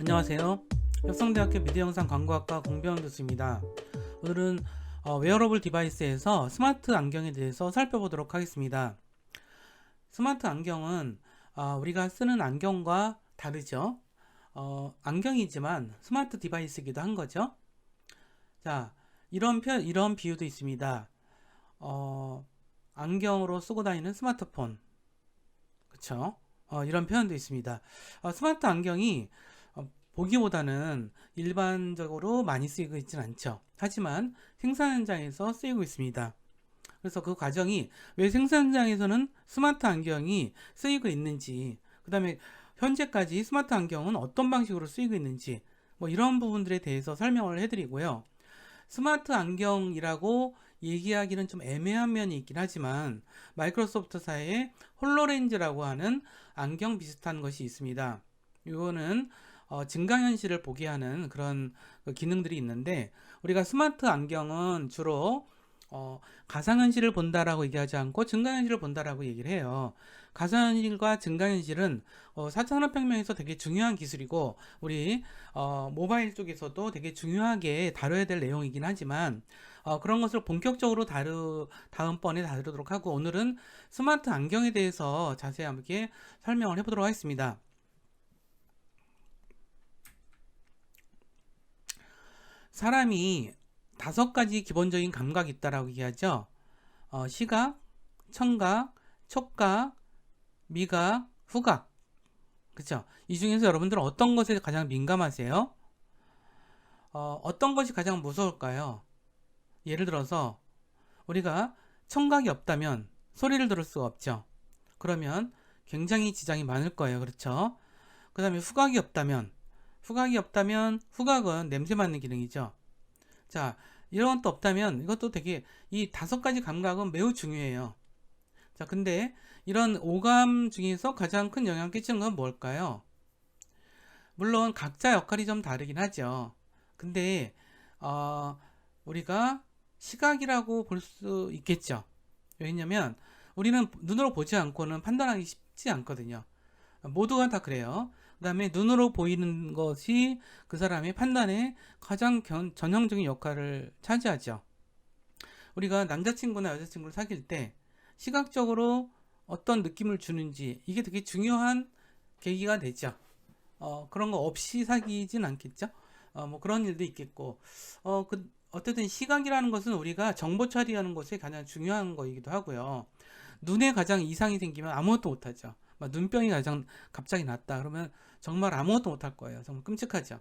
안녕하세요. 혁성대학교 미디어영상 광고학과 공병 교수입니다. 오늘은 웨어러블 디바이스에서 스마트 안경에 대해서 살펴보도록 하겠습니다. 스마트 안경은 우리가 쓰는 안경과 다르죠. 안경이지만 스마트 디바이스이기도 한 거죠. 자, 이런 비유도 있습니다. 안경으로 쓰고 다니는 스마트폰, 그쵸? 이런 표현도 있습니다. 스마트 안경이 보기보다는 일반적으로 많이 쓰이고 있지는 않죠. 하지만 생산 현장에서 쓰이고 있습니다. 그래서 그 과정이 왜 생산 현장에서는 스마트 안경이 쓰이고 있는지, 그 다음에 현재까지 스마트 안경은 어떤 방식으로 쓰이고 있는지, 이런 부분들에 대해서 설명을 해드리고요. 스마트 안경이라고 얘기하기는 좀 애매한 면이 있긴 하지만 마이크로소프트사의 홀로렌즈라고 하는 안경 비슷한 것이 있습니다. 이거는 증강현실을 보게 하는 그런 기능들이 있는데, 우리가 스마트 안경은 주로 가상현실을 본다라고 얘기하지 않고 증강현실을 본다라고 얘기를 해요. 가상현실과 증강현실은 4차 산업혁명에서 되게 중요한 기술이고 우리 모바일 쪽에서도 되게 중요하게 다뤄야 될 내용이긴 하지만 그런 것을 본격적으로 다음번에 다루도록 하고, 오늘은 스마트 안경에 대해서 자세하게 설명을 해보도록 하겠습니다. 사람이 5가지 기본적인 감각이 있다라고 얘기하죠. 시각, 청각, 촉각, 미각, 후각. 그쵸? 이 중에서 여러분들은 어떤 것에 가장 민감하세요? 어떤 것이 가장 무서울까요? 예를 들어서 우리가 청각이 없다면 소리를 들을 수가 없죠. 그러면 굉장히 지장이 많을 거예요. 그렇죠? 그 다음에 후각이 없다면 후각은 냄새 맡는 기능이죠. 자, 이런 것도 없다면 이것도 되게, 이 5가지 감각은 매우 중요해요. 자, 근데 이런 오감 중에서 가장 큰 영향을 끼치는 건 뭘까요? 물론 각자 역할이 좀 다르긴 하죠. 근데 우리가 시각이라고 볼 수 있겠죠. 왜냐면 우리는 눈으로 보지 않고는 판단하기 쉽지 않거든요. 모두가 다 그래요. 그 다음에 눈으로 보이는 것이 그 사람의 판단에 가장 전형적인 역할을 차지하죠. 우리가 남자친구나 여자친구를 사귈 때 시각적으로 어떤 느낌을 주는지, 이게 되게 중요한 계기가 되죠. 그런 거 없이 사귀진 않겠죠. 그런 일도 있겠고, 어쨌든 시각이라는 것은 우리가 정보 처리하는 것에 가장 중요한 거이기도 하고요. 눈에 가장 이상이 생기면 아무것도 못하죠. 눈병이 가장 갑자기 났다 그러면 정말 아무것도 못할 거예요. 정말 끔찍하죠.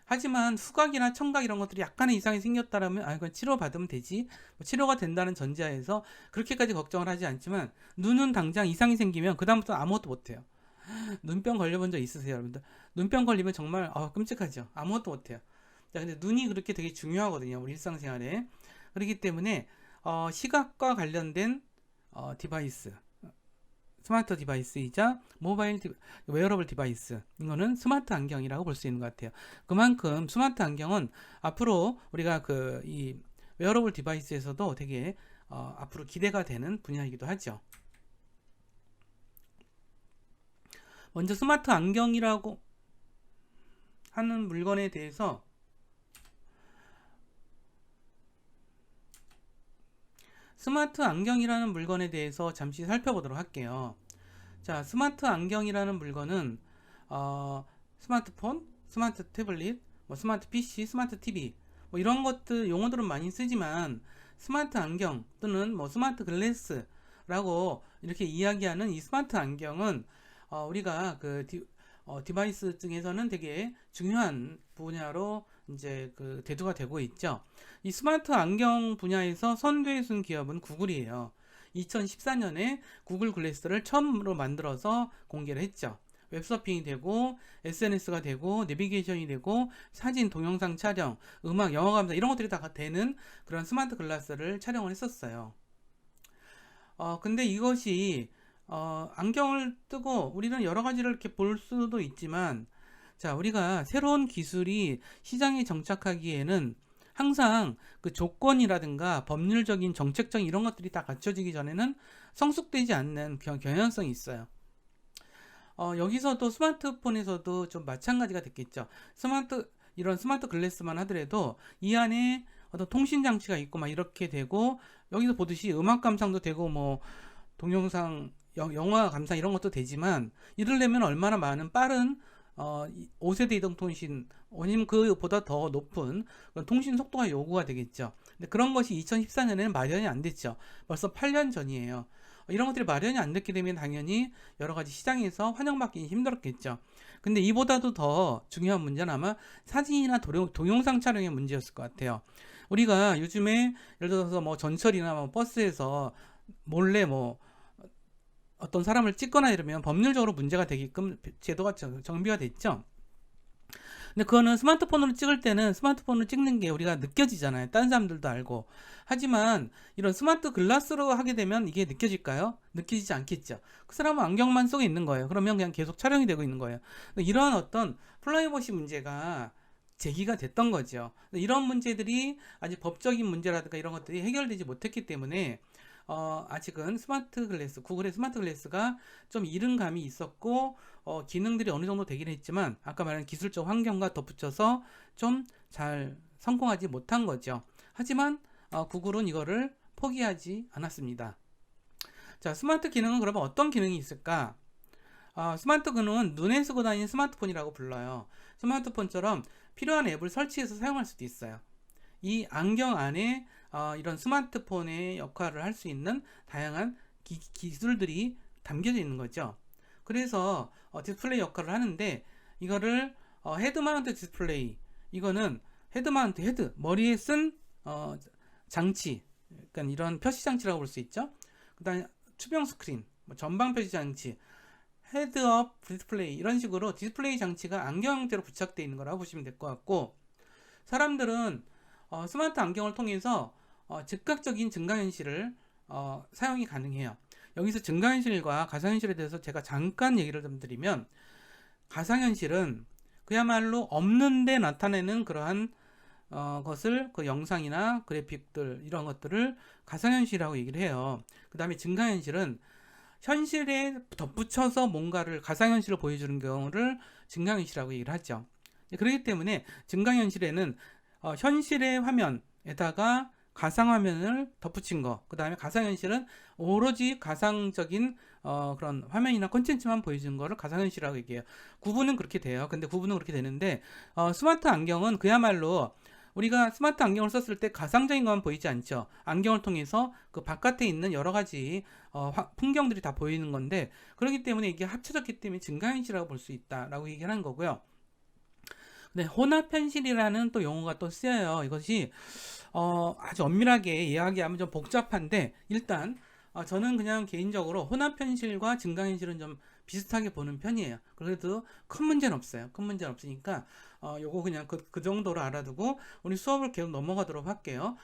하지만 후각이나 청각 이런 것들이 약간의 이상이 생겼다라면 이건 치료받으면 되지, 치료가 된다는 전제하에서 그렇게까지 걱정을 하지 않지만, 눈은 당장 이상이 생기면 그 다음부터 아무것도 못해요. 눈병 걸려본 적 있으세요, 여러분들? 눈병 걸리면 정말 끔찍하죠. 아무것도 못해요. 자, 근데 눈이 그렇게 되게 중요하거든요, 우리 일상생활에. 그렇기 때문에 시각과 관련된 디바이스, 스마트 디바이스이자 웨어러블 디바이스, 이거는 스마트 안경이라고 볼 수 있는 것 같아요. 그만큼 스마트 안경은 앞으로 우리가 이 웨어러블 디바이스에서도 되게 앞으로 기대가 되는 분야이기도 하죠. 먼저 스마트 안경이라고 하는 물건에 대해서 잠시 살펴보도록 할게요. 자, 스마트 안경이라는 물건은 스마트폰, 스마트 태블릿, 스마트 PC, 스마트 TV 이런 것들 용어들은 많이 쓰지만, 스마트 안경 또는 스마트 글래스라고 이렇게 이야기하는 이 스마트 안경은 우리가 디바이스 중에서는 되게 중요한 분야로 이제 대두가 되고 있죠. 이 스마트 안경 분야에서 선두에 쓴 기업은 구글이에요. 2014년에 구글 글래스를 처음으로 만들어서 공개를 했죠. 웹서핑이 되고 SNS가 되고 내비게이션이 되고 사진, 동영상 촬영, 음악, 영화 감상 이런 것들이 다 되는 그런 스마트 글라스를 촬영을 했었어요. 근데 이것이 안경을 뜨고 우리는 여러 가지를 이렇게 볼 수도 있지만, 자, 우리가 새로운 기술이 시장에 정착하기에는 항상 그 조건이라든가 법률적인 정책적인 이런 것들이 다 갖춰지기 전에는 성숙되지 않는 경향성이 있어요. 여기서도 스마트폰에서도 좀 마찬가지가 됐겠죠. 이런 스마트 글래스만 하더라도 이 안에 어떤 통신 장치가 있고 막 이렇게 되고, 여기서 보듯이 음악 감상도 되고 뭐 동영상, 영화 감상 이런 것도 되지만, 이러려면 얼마나 많은 빠른 5세대 이동통신, 아니면 그보다 더 높은 그런 통신 속도가 요구가 되겠죠. 근데 그런 것이 2014년에는 마련이 안 됐죠. 벌써 8년 전이에요. 이런 것들이 마련이 안 됐게 되면 당연히 여러 가지 시장에서 환영받기 힘들었겠죠. 근데 이보다도 더 중요한 문제는 아마 사진이나 동영상 촬영의 문제였을 것 같아요. 우리가 요즘에 예를 들어서 뭐 전철이나 뭐 버스에서 몰래 뭐 어떤 사람을 찍거나 이러면 법률적으로 문제가 되게끔 제도가 정비가 됐죠. 근데 그거는 스마트폰으로 찍을 때는 스마트폰으로 찍는 게 우리가 느껴지잖아요. 다른 사람들도 알고. 하지만 이런 스마트 글라스로 하게 되면 이게 느껴질까요? 느껴지지 않겠죠. 그 사람은 안경만 속에 있는 거예요. 그러면 그냥 계속 촬영이 되고 있는 거예요. 이러한 어떤 프라이버시 문제가 제기가 됐던 거죠. 이런 문제들이 아직 법적인 문제라든가 이런 것들이 해결되지 못했기 때문에 아직은 구글의 스마트 글래스가 좀 이른 감이 있었고, 기능들이 어느 정도 되긴 했지만, 아까 말한 기술적 환경과 덧붙여서 좀 잘 성공하지 못한 거죠. 하지만, 구글은 이거를 포기하지 않았습니다. 자, 스마트 기능은 그러면 어떤 기능이 있을까? 스마트 기능은 눈에 쓰고 다니는 스마트폰이라고 불러요. 스마트폰처럼 필요한 앱을 설치해서 사용할 수도 있어요. 이 안경 안에 이런 스마트폰의 역할을 할 수 있는 다양한 기술들이 담겨져 있는 거죠. 그래서 디스플레이 역할을 하는데, 이거를 헤드 마운트 디스플레이, 이거는 헤드 머리에 쓴 장치, 그러니까 이런 표시 장치라고 볼 수 있죠. 그 다음에 투명 스크린, 전방 표시 장치, 헤드업 디스플레이, 이런 식으로 디스플레이 장치가 안경 형태로 부착되어 있는 거라고 보시면 될 것 같고, 사람들은 스마트 안경을 통해서 즉각적인 증강현실을 사용이 가능해요. 여기서 증강현실과 가상현실에 대해서 제가 잠깐 얘기를 좀 드리면, 가상현실은 그야말로 없는데 나타내는 그러한 것을, 그 영상이나 그래픽들 이런 것들을 가상현실이라고 얘기를 해요. 그 다음에 증강현실은 현실에 덧붙여서 뭔가를, 가상현실을 보여주는 경우를 증강현실이라고 얘기를 하죠. 그렇기 때문에 증강현실에는 현실의 화면에다가 가상화면을 덧붙인 거, 그 다음에 가상현실은 오로지 가상적인 그런 화면이나 콘텐츠만 보여주는 거를 가상현실이라고 얘기해요. 구분은 그렇게 돼요. 근데 구분은 그렇게 되는데, 스마트 안경은 그야말로 우리가 스마트 안경을 썼을 때 가상적인 것만 보이지 않죠. 안경을 통해서 그 바깥에 있는 여러 가지 풍경들이 다 보이는 건데, 그렇기 때문에 이게 합쳐졌기 때문에 증강현실이라고 볼 수 있다라고 얘기하는 거고요. 네, 혼합현실이라는 또 용어가 또 쓰여요. 이것이 아주 엄밀하게 이야기하면 좀 복잡한데, 일단 저는 그냥 개인적으로 혼합현실과 증강현실은 좀 비슷하게 보는 편이에요. 그래도 큰 문제는 없어요. 큰 문제는 없으니까 요거 그냥 그 정도로 알아두고 우리 수업을 계속 넘어가도록 할게요.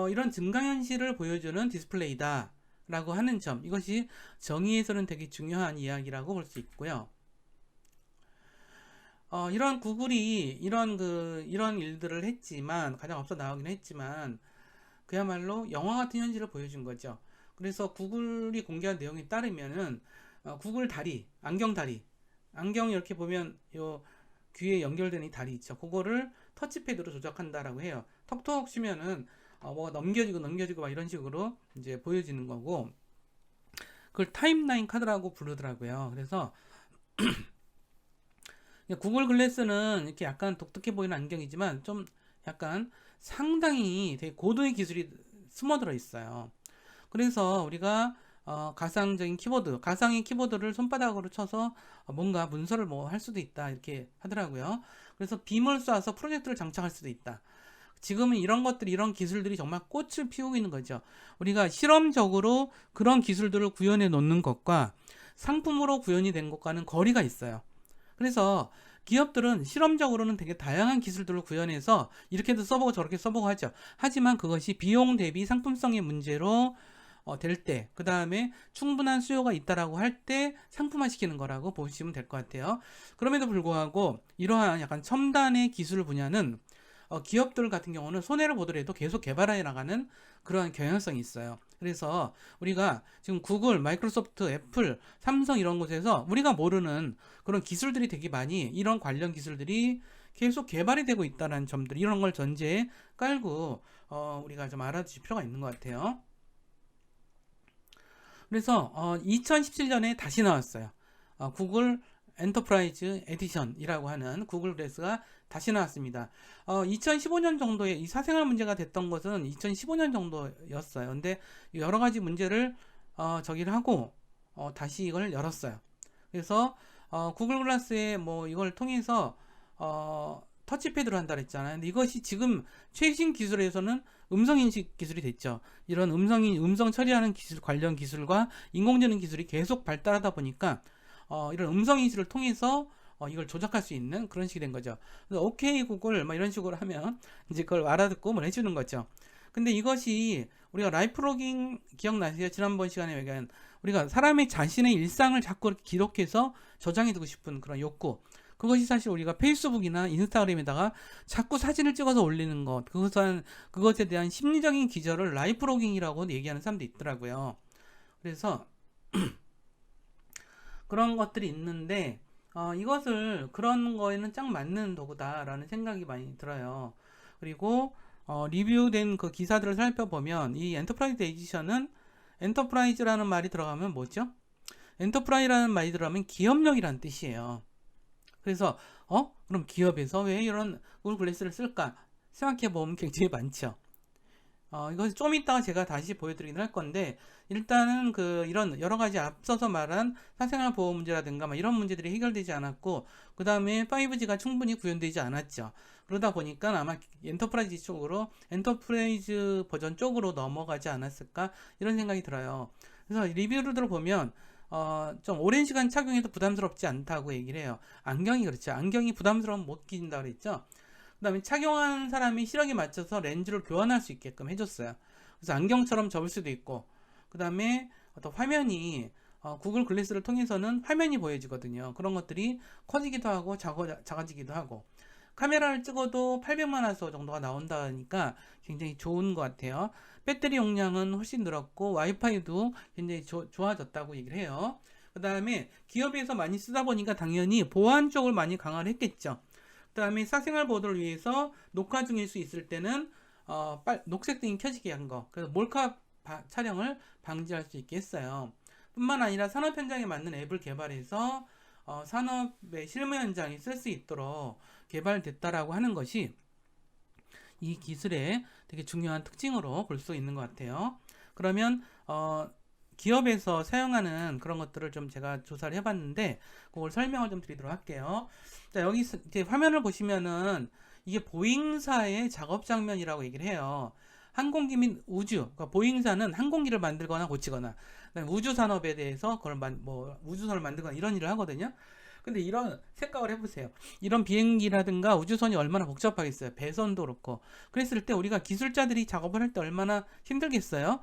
이런 증강현실을 보여주는 디스플레이다 라고 하는 점, 이것이 정의에서는 되게 중요한 이야기라고 볼 수 있고요. 이런 구글이 이런 일들을 했지만, 가장 앞서 나오긴 했지만, 그야말로 영화 같은 현실을 보여준 거죠. 그래서 구글이 공개한 내용에 따르면은 구글 다리, 안경 이렇게 보면 요 귀에 연결되는 이 다리 있죠. 그거를 터치패드로 조작한다라고 해요. 톡톡 치면은 뭐가 넘겨지고 막 이런 식으로 이제 보여지는 거고, 그걸 타임라인 카드라고 부르더라고요. 그래서 구글 글래스는 이렇게 약간 독특해 보이는 안경이지만, 좀 약간 상당히 되게 고도의 기술이 숨어들어 있어요. 그래서 우리가 가상적인 키보드, 가상의 키보드를 손바닥으로 쳐서 뭔가 문서를 뭐 할 수도 있다, 이렇게 하더라고요. 그래서 빔을 쏴서 프로젝터를 장착할 수도 있다. 지금은 이런 기술들이 정말 꽃을 피우고 있는 거죠. 우리가 실험적으로 그런 기술들을 구현해 놓는 것과 상품으로 구현이 된 것과는 거리가 있어요. 그래서 기업들은 실험적으로는 되게 다양한 기술들을 구현해서 이렇게도 써보고 저렇게 써보고 하죠. 하지만 그것이 비용 대비 상품성의 문제로 될 때, 그 다음에 충분한 수요가 있다라고 할 때 상품화 시키는 거라고 보시면 될 것 같아요. 그럼에도 불구하고 이러한 약간 첨단의 기술 분야는 기업들 같은 경우는 손해를 보더라도 계속 개발해 나가는 그러한 경향성이 있어요. 그래서 우리가 지금 구글, 마이크로소프트, 애플, 삼성 이런 곳에서 우리가 모르는 그런 기술들이 되게 많이, 이런 관련 기술들이 계속 개발이 되고 있다는 점들, 이런 걸 전제에 깔고 우리가 좀 알아두실 필요가 있는 것 같아요. 그래서 2017년에 다시 나왔어요. 구글 엔터프라이즈 에디션이라고 하는 구글 글래스가 다시 나왔습니다. 2015년 정도에 이 사생활 문제가 됐던 것은 2015년 정도였어요. 근데 여러 가지 문제를 저기를 하고 다시 이걸 열었어요. 그래서 구글 글라스에 뭐 이걸 통해서 터치패드로 한다 그랬잖아요. 근데 이것이 지금 최신 기술에서는 음성인식 기술이 됐죠. 이런 음성 처리하는 기술, 관련 기술과 인공지능 기술이 계속 발달하다 보니까 이런 음성인식을 통해서 이걸 조작할 수 있는 그런 식이 된 거죠. 그래서 오케이 구글 막 이런 식으로 하면 이제 그걸 알아듣고 뭐 해주는 거죠. 근데 이것이 우리가 라이프 로깅 기억나세요? 지난번 시간에 얘기한 우리가 사람의 자신의 일상을 자꾸 이렇게 기록해서 저장해 두고 싶은 그런 욕구, 그것이 사실 우리가 페이스북이나 인스타그램에다가 자꾸 사진을 찍어서 올리는 것, 그것에 대한 심리적인 기절을 라이프 로깅이라고 얘기하는 사람도 있더라고요. 그래서 그런 것들이 있는데 이것을 그런 거에는 딱 맞는 도구다라는 생각이 많이 들어요. 그리고 리뷰된 그 기사들을 살펴보면 이 엔터프라이즈 에디션은, 엔터프라이즈라는 말이 들어가면 뭐죠? 엔터프라이즈라는 말이 들어가면 기업력이라는 뜻이에요. 그래서 그럼 기업에서 왜 이런 구글 글래스를 쓸까 생각해보면 굉장히 많죠. 이것을 좀 이따가 제가 다시 보여드리긴 할 건데, 일단은 이런 여러 가지 앞서서 말한 사생활 보호 문제라든가 이런 문제들이 해결되지 않았고, 그 다음에 5G가 충분히 구현되지 않았죠. 그러다 보니까 아마 엔터프라이즈 버전 쪽으로 넘어가지 않았을까 이런 생각이 들어요. 그래서 리뷰를 들어보면 좀 오랜 시간 착용해도 부담스럽지 않다고 얘기를 해요. 안경이 그렇죠. 안경이 부담스러우면 못 끼진다 그랬죠. 그 다음에 착용하는 사람이 시력에 맞춰서 렌즈를 교환할 수 있게끔 해줬어요. 그래서 안경처럼 접을 수도 있고, 그 다음에 어떤 화면이 구글 글래스를 통해서는 화면이 보여지거든요. 그런 것들이 커지기도 하고 작아지기도 하고, 카메라를 찍어도 800만화소 정도가 나온다니까 굉장히 좋은 것 같아요. 배터리 용량은 훨씬 늘었고 와이파이도 굉장히 좋아졌다고 얘기를 해요. 그 다음에 기업에서 많이 쓰다 보니까 당연히 보안 쪽을 많이 강화를 했겠죠. 그 다음에 사생활 보호를 위해서 녹화 중일 수 있을 때는 녹색 등이 켜지게 한 거, 그래서 몰카 촬영을 방지할 수 있게 했어요. 뿐만 아니라 산업 현장에 맞는 앱을 개발해서 산업의 실무 현장에 쓸 수 있도록 개발됐다라고 하는 것이 이 기술의 되게 중요한 특징으로 볼 수 있는 것 같아요. 그러면 기업에서 사용하는 그런 것들을 좀 제가 조사를 해봤는데 그걸 설명을 좀 드리도록 할게요. 자, 여기 이제 화면을 보시면은 이게 보잉사의 작업 장면이라고 얘기를 해요. 항공기 및 우주, 그러니까 보잉사는 항공기를 만들거나 고치거나 우주 산업에 대해서 그걸 우주선을 만들거나 이런 일을 하거든요. 근데 이런 생각을 해보세요. 이런 비행기라든가 우주선이 얼마나 복잡하겠어요. 배선도 그렇고. 그랬을 때 우리가 기술자들이 작업을 할 때 얼마나 힘들겠어요.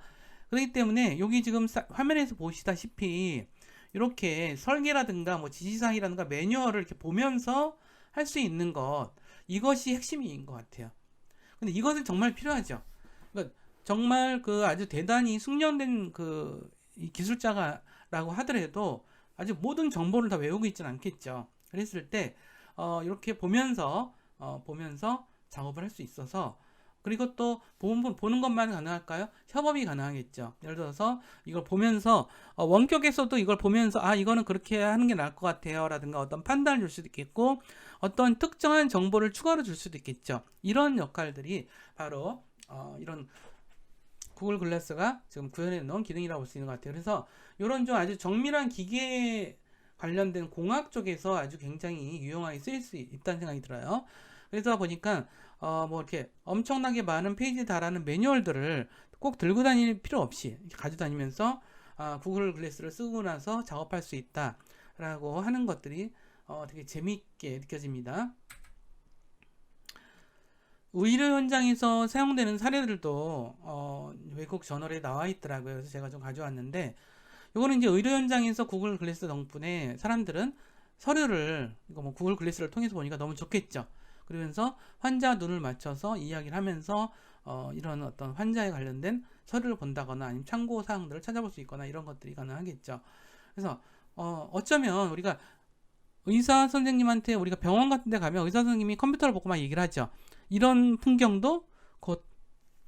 그렇기 때문에 여기 지금 화면에서 보시다시피 이렇게 설계라든가 지시사항이라든가 매뉴얼을 이렇게 보면서 할 수 있는 것, 이것이 핵심인 것 같아요. 근데 이것은 정말 필요하죠. 그러니까 정말 아주 대단히 숙련된 이 기술자라고 하더라도 아주 모든 정보를 다 외우고 있지는 않겠죠. 그랬을 때 이렇게 보면서 작업을 할 수 있어서, 그리고 또 보는 것만 가능할까요? 협업이 가능하겠죠. 예를 들어서 이걸 보면서 원격에서도 이걸 보면서 이거는 그렇게 하는 게 나을 것 같아요 라든가 어떤 판단을 줄 수도 있겠고, 어떤 특정한 정보를 추가로 줄 수도 있겠죠. 이런 역할들이 바로 이런 구글 글래스가 지금 구현해 놓은 기능이라고 볼 수 있는 것 같아요. 그래서 이런 좀 아주 정밀한 기계 관련된 공학 쪽에서 아주 굉장히 유용하게 쓰일 수 있다는 생각이 들어요. 그래서 보니까 이렇게 엄청나게 많은 페이지에 달하는 매뉴얼들을 꼭 들고 다닐 필요 없이 가지고 다니면서 구글 글래스를 쓰고 나서 작업할 수 있다라고 하는 것들이 되게 재미있게 느껴집니다. 의료 현장에서 사용되는 사례들도 외국 저널에 나와 있더라고요. 그래서 제가 좀 가져왔는데, 이거는 이제 의료 현장에서 구글 글래스 덕분에 사람들은 서류를 구글 글래스를 통해서 보니까 너무 좋겠죠. 그러면서 환자 눈을 맞춰서 이야기를 하면서 이런 어떤 환자에 관련된 서류를 본다거나 아니면 참고 사항들을 찾아볼 수 있거나 이런 것들이 가능하겠죠. 그래서 어쩌면 우리가 의사 선생님한테 우리가 병원 같은 데 가면 의사 선생님이 컴퓨터를 보고 막 얘기를 하죠. 이런 풍경도 곧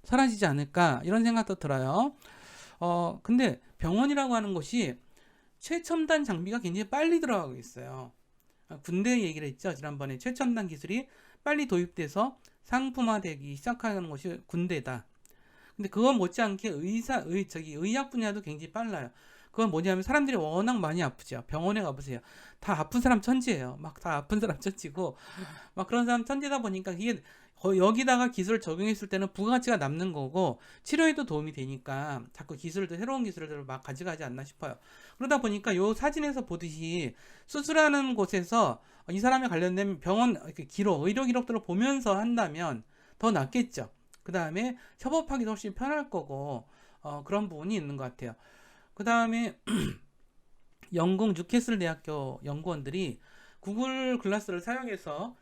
사라지지 않을까 이런 생각도 들어요. 근데 병원이라고 하는 곳이 최첨단 장비가 굉장히 빨리 들어가고 있어요. 군대 얘기를 했죠. 지난번에 최첨단 기술이 빨리 도입돼서 상품화되기 시작하는 곳이 군대다. 근데 그건 못지않게 의학 분야도 굉장히 빨라요. 그건 뭐냐면 사람들이 워낙 많이 아프죠. 병원에 가보세요. 다 아픈 사람 천지예요. 막 다 아픈 사람 천지고 막 그런 사람 천지다 보니까 이게 여기다가 기술을 적용했을 때는 부가가치가 남는 거고 치료에도 도움이 되니까 자꾸 새로운 기술들을 막 가져가지 않나 싶어요. 그러다 보니까 요 사진에서 보듯이 수술하는 곳에서 이 사람에 관련된 병원 의료 기록들을 보면서 한다면 더 낫겠죠. 그 다음에 협업하기도 훨씬 편할 거고 그런 부분이 있는 것 같아요. 그 다음에 영국 뉴캐슬 대학교 연구원들이 구글 글라스를 사용해서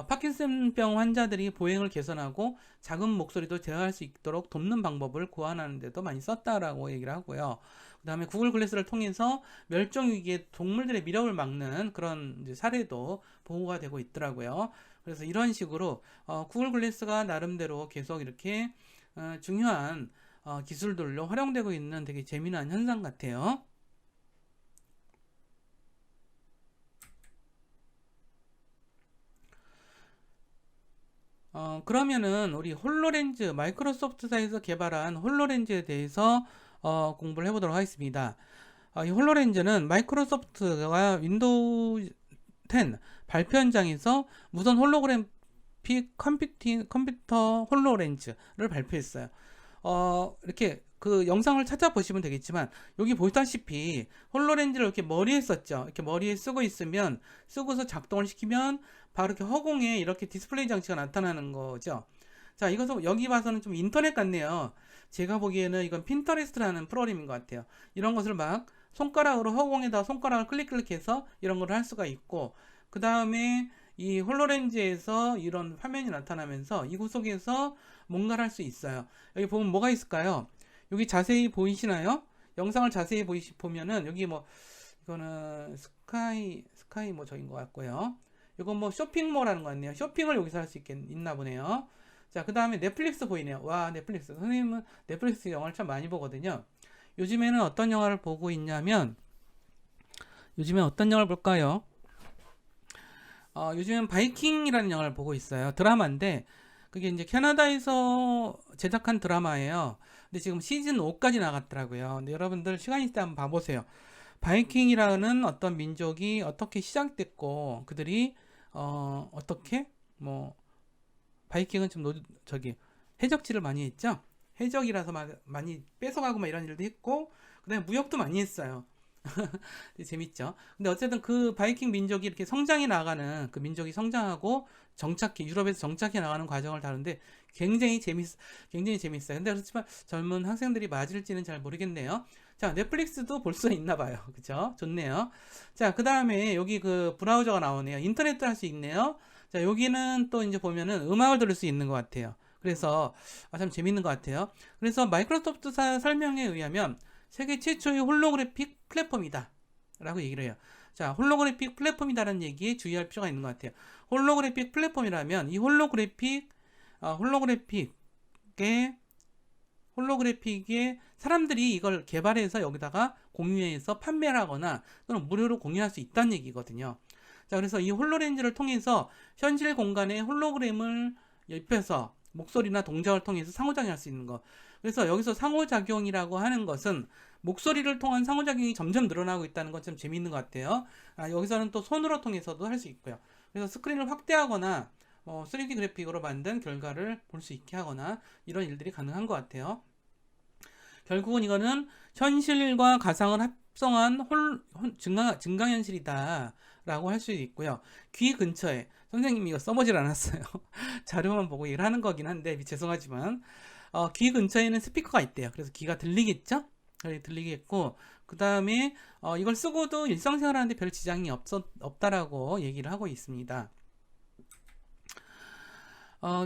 파킨슨병 환자들이 보행을 개선하고 작은 목소리도 제어할 수 있도록 돕는 방법을 고안하는 데도 많이 썼다라고 얘기를 하고요. 그 다음에 구글 글래스를 통해서 멸종위기의 동물들의 미력을 막는 그런 이제 사례도 보고가 되고 있더라고요. 그래서 이런 식으로 구글 글래스가 나름대로 계속 이렇게 중요한 기술들로 활용되고 있는 되게 재미난 현상 같아요. 그러면은 우리 홀로렌즈 마이크로소프트사에서 개발한 홀로렌즈에 대해서 공부를 해보도록 하겠습니다. 이 홀로렌즈는 마이크로소프트가 윈도우 10 발표 현장에서 무선 홀로그래픽 컴퓨터 홀로렌즈를 발표했어요. 이렇게 그 영상을 찾아보시면 되겠지만 여기 보시다시피 홀로렌즈를 이렇게 머리에 썼죠. 이렇게 머리에 쓰고 있으면 쓰고서 작동을 시키면 바로 이렇게 허공에 이렇게 디스플레이 장치가 나타나는 거죠. 자, 이것은 여기 봐서는 좀 인터넷 같네요. 제가 보기에는 이건 핀터레스트라는 프로그램인 것 같아요. 이런 것을 막 손가락으로 허공에다 손가락을 클릭해서 이런 걸 할 수가 있고 그 다음에 이 홀로렌즈에서 이런 화면이 나타나면서 이 구석에서 뭔가를 할 수 있어요. 여기 보면 뭐가 있을까요? 여기 자세히 보이시나요? 영상을 자세히 보면은 여기 뭐 이거는 스카이 뭐 저긴 것 같고요. 이건 뭐 쇼핑몰 하는 거 같네요. 쇼핑을 여기서 할 수 있나 보네요. 자, 그 다음에 넷플릭스 보이네요. 와, 넷플릭스. 선생님은 넷플릭스 영화를 참 많이 보거든요. 요즘에는 어떤 영화를 보고 있냐면 요즘에 어떤 영화를 볼까요? 요즘엔 바이킹이라는 영화를 보고 있어요. 드라마인데 그게 이제 캐나다에서 제작한 드라마예요. 근데 지금 시즌 5까지 나갔더라고요. 근데 여러분들 시간 있을 때 한번 봐보세요. 바이킹이라는 어떤 민족이 어떻게 시작됐고 그들이 어떻게 뭐 바이킹은 좀 해적지를 많이 했죠. 해적이라서 많이 뺏어가고 막 이런 일도 했고 그다음에 무역도 많이 했어요. 재밌죠. 근데 어쨌든 그 바이킹 민족이 이렇게 성장해 나가는 그 민족이 성장하고 유럽에서 정착해 나가는 과정을 다루는데 굉장히 재밌어요. 근데 그렇지만 젊은 학생들이 맞을지는 잘 모르겠네요. 자, 넷플릭스도 볼 수 있나 봐요. 그죠? 좋네요. 자, 그 다음에 여기 그 브라우저가 나오네요. 인터넷도 할 수 있네요. 자, 여기는 또 이제 보면은 음악을 들을 수 있는 것 같아요. 그래서 참 재밌는 것 같아요. 그래서 마이크로소프트사 설명에 의하면 세계 최초의 홀로그래픽 플랫폼이다 라고 얘기를 해요. 자, 홀로그래픽 플랫폼이다라는 얘기에 주의할 필요가 있는 것 같아요. 홀로그래픽 플랫폼이라면 이 홀로그래픽에 사람들이 이걸 개발해서 여기다가 공유해서 판매를 하거나 또는 무료로 공유할 수 있다는 얘기거든요. 자, 그래서 이 홀로렌즈를 통해서 현실 공간에 홀로그램을 입혀서 목소리나 동작을 통해서 상호작용할 수 있는 거. 그래서 여기서 상호작용이라고 하는 것은 목소리를 통한 상호작용이 점점 늘어나고 있다는 건 좀 재미있는 것 같아요. 여기서는 또 손으로 통해서도 할 수 있고요. 그래서 스크린을 확대하거나 3D 그래픽으로 만든 결과를 볼 수 있게 하거나 이런 일들이 가능한 것 같아요. 결국은 이거는 현실과 가상을 합성한 증강현실이다 라고 할 수 있고요. 귀 근처에 선생님이 이거 써보질 않았어요. 자료만 보고 얘기를 하는 거긴 한데 죄송하지만 귀 근처에는 스피커가 있대요. 그래서 귀가 들리겠죠? 들리겠고 그 다음에 이걸 쓰고도 일상생활 하는데 별 지장이 없다라고 얘기를 하고 있습니다.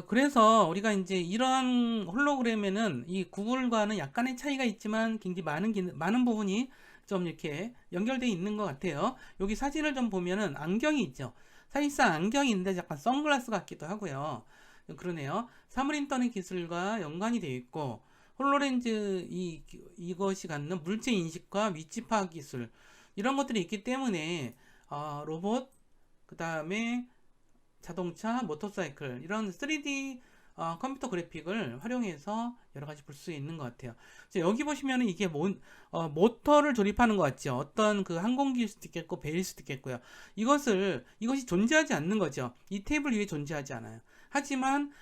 그래서 우리가 이제 이런 홀로그램에는 이 구글과는 약간의 차이가 있지만 굉장히 많은 부분이 좀 이렇게 연결되어 있는 것 같아요. 여기 사진을 좀 보면은 안경이 있죠. 사실상 안경이 있는데 약간 선글라스 같기도 하고요. 그러네요. 사물 인터넷 기술과 연관이 되어 있고, 홀로렌즈 이것이 갖는 물체 인식과 위치 파악 기술, 이런 것들이 있기 때문에 로봇, 그 다음에 자동차, 모터사이클, 이런 3D 컴퓨터 그래픽을 활용해서 여러 가지 볼 수 있는 것 같아요. 여기 보시면은 이게 모터를 조립하는 것 같죠. 어떤 그 항공기일 수도 있겠고 배일 수도 있겠고요. 이것이 존재하지 않는 거죠. 이 테이블 위에 존재하지 않아요. 하지만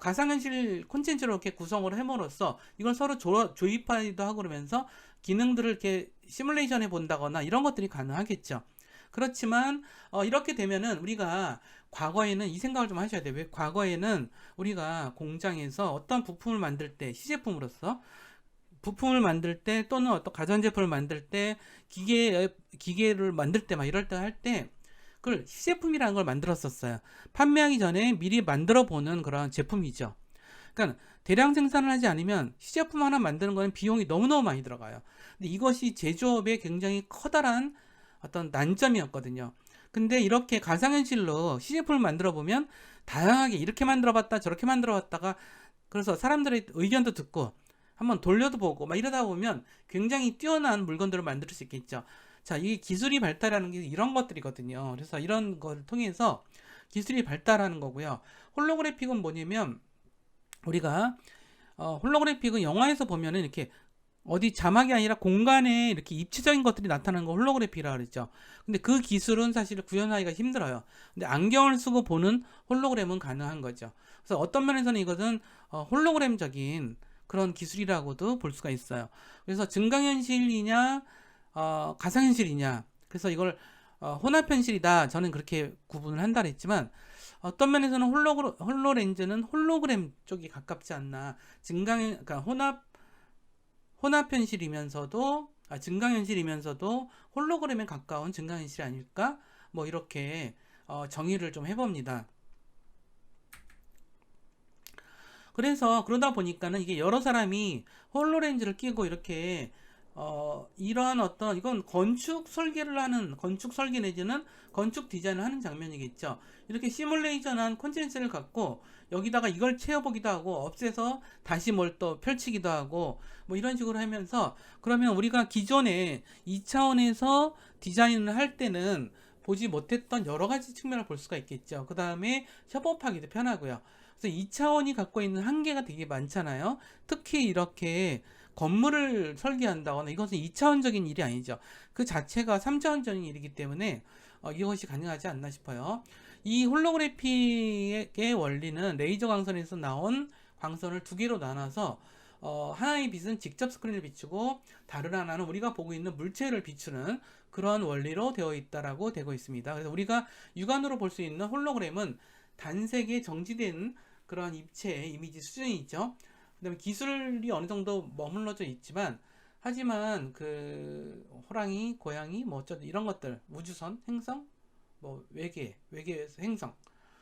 가상현실 콘텐츠로 이렇게 구성을 해으로써 이걸 서로 조입하기도 하고 그러면서 기능들을 이렇게 시뮬레이션 해 본다거나 이런 것들이 가능하겠죠. 그렇지만 이렇게 되면은 우리가 과거에는 이 생각을 좀 하셔야 돼요. 왜 과거에는 우리가 공장에서 어떤 부품을 만들 때 시제품으로서 부품을 만들 때 또는 어떤 가전제품을 만들 때 기계를 만들 때 막 이럴 때 할 때 그걸 시제품이라는 걸 만들었었어요. 판매하기 전에 미리 만들어 보는 그런 제품이죠. 그러니까 대량 생산을 하지 않으면 시제품 하나 만드는 거는 비용이 너무너무 많이 들어가요. 근데 이것이 제조업에 굉장히 커다란 어떤 난점이었거든요. 근데 이렇게 가상현실로 시제품을 만들어 보면 다양하게 이렇게 만들어 봤다 저렇게 만들어 봤다가 그래서 사람들의 의견도 듣고 한번 돌려도 보고 막 이러다 보면 굉장히 뛰어난 물건들을 만들 수 있겠죠. 자, 이 기술이 발달하는 게 이런 것들이거든요. 그래서 이런 걸 통해서 기술이 발달하는 거고요. 홀로그래픽은 뭐냐면 우리가 홀로그래픽은 영화에서 보면은 이렇게 어디 자막이 아니라 공간에 이렇게 입체적인 것들이 나타나는 거 홀로그래피라 그랬죠. 근데 그 기술은 사실 구현하기가 힘들어요. 근데 안경을 쓰고 보는 홀로그램은 가능한 거죠. 그래서 어떤 면에서는 이것은 홀로그램적인 그런 기술이라고도 볼 수가 있어요. 그래서 증강현실이냐 가상현실이냐, 그래서 이걸 혼합현실이다, 저는 그렇게 구분을 한다 그랬지만 어떤 면에서는 홀로렌즈는 홀로그램 쪽이 가깝지 않나. 그러니까 혼합현실이면서도 증강현실이면서도 홀로그램에 가까운 증강현실이 아닐까, 뭐 이렇게 정의를 좀 해봅니다. 그래서 그러다 보니까는 이게 여러 사람이 홀로렌즈를 끼고 이렇게 이런 이건 건축 설계를 하는, 건축 설계 내지는 건축 디자인을 하는 장면이겠죠. 이렇게 시뮬레이션한 콘텐츠를 갖고 여기다가 이걸 채워보기도 하고 없애서 다시 뭘 또 펼치기도 하고 뭐 이런 식으로 하면서, 그러면 우리가 기존에 2차원에서 디자인을 할 때는 보지 못했던 여러 가지 측면을 볼 수가 있겠죠. 그 다음에 협업하기도 편하고요. 그래서 2차원이 갖고 있는 한계가 되게 많잖아요. 특히 이렇게 건물을 설계한다거나 이것은 2차원적인 일이 아니죠. 그 자체가 3차원적인 일이기 때문에 이것이 가능하지 않나 싶어요. 이 홀로그래픽의 원리는 레이저 광선에서 나온 광선을 두 개로 나눠서 하나의 빛은 직접 스크린을 비추고 다른 하나는 우리가 보고 있는 물체를 비추는 그런 원리로 되어 있다라고 되고 있습니다. 그래서 우리가 육안으로 볼 수 있는 홀로그램은 단색의 정지된 그런 입체의 이미지 수준이 있죠. 그다음에 기술이 어느 정도 머물러져 있지만, 하지만 그 호랑이, 고양이, 뭐 어쩌든 이런 것들, 우주선, 행성, 뭐 외계에서 행성,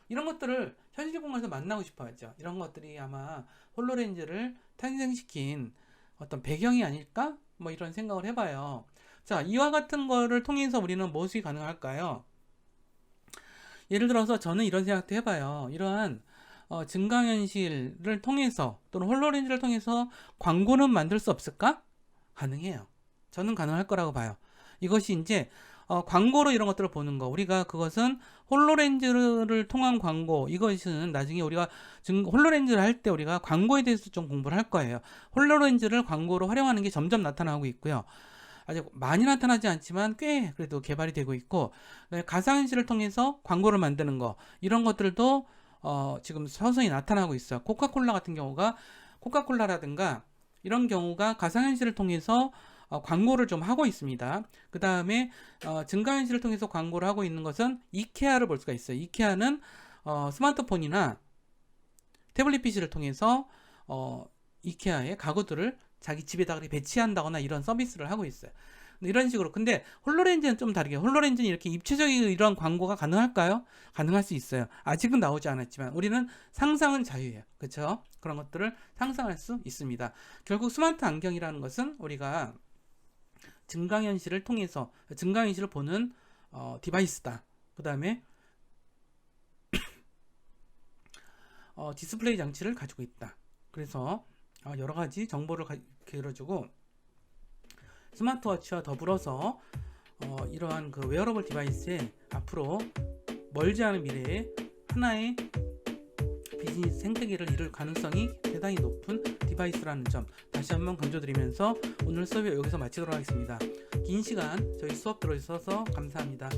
이런 것들을 현실 공간에서 만나고 싶어 하죠. 이런 것들이 아마 홀로렌즈를 탄생시킨 어떤 배경이 아닐까? 뭐 이런 생각을 해봐요. 자, 이와 같은 거를 통해서 우리는 무엇이 가능할까요? 예를 들어서 저는 이런 생각도 해봐요. 이러한 증강현실을 통해서 또는 홀로렌즈를 통해서 광고는 만들 수 없을까? 가능해요. 저는 가능할 거라고 봐요. 이것이 이제 광고로 이런 것들을 보는 거, 우리가 그것은 홀로렌즈를 통한 광고, 이것은 나중에 우리가 홀로렌즈를 할 때 우리가 광고에 대해서 좀 공부를 할 거예요. 홀로렌즈를 광고로 활용하는 게 점점 나타나고 있고요. 아직 많이 나타나지 않지만 꽤 그래도 개발이 되고 있고, 가상현실을 통해서 광고를 만드는 거, 이런 것들도 지금 서서히 나타나고 있어요. 코카콜라 같은 경우가, 코카콜라라든가 이런 경우가 가상현실을 통해서 광고를 좀 하고 있습니다. 그 다음에 증강현실을 통해서 광고를 하고 있는 것은 이케아를 볼 수가 있어요. 이케아는 스마트폰이나 태블릿 PC를 통해서 이케아의 가구들을 자기 집에다가 배치한다거나 이런 서비스를 하고 있어요. 이런 식으로. 근데 홀로렌즈는 좀 다르게, 홀로렌즈는 이렇게 입체적인 이런 광고가 가능할까요? 가능할 수 있어요. 아직은 나오지 않았지만 우리는 상상은 자유예요. 그렇죠? 그런 것들을 상상할 수 있습니다. 결국 스마트 안경이라는 것은 우리가 증강현실을 통해서 증강현실을 보는 디바이스다. 그 다음에 디스플레이 장치를 가지고 있다. 그래서 여러 가지 정보를 길어주고 스마트워치와 더불어서 이러한 그 웨어러블 디바이스에 앞으로 멀지 않은 미래에 하나의 비즈니스 생태계를 이룰 가능성이 대단히 높은 디바이스라는 점 다시 한번 강조드리면서 오늘 수업 여기서 마치도록 하겠습니다. 긴 시간 저희 수업 들어주셔서 감사합니다.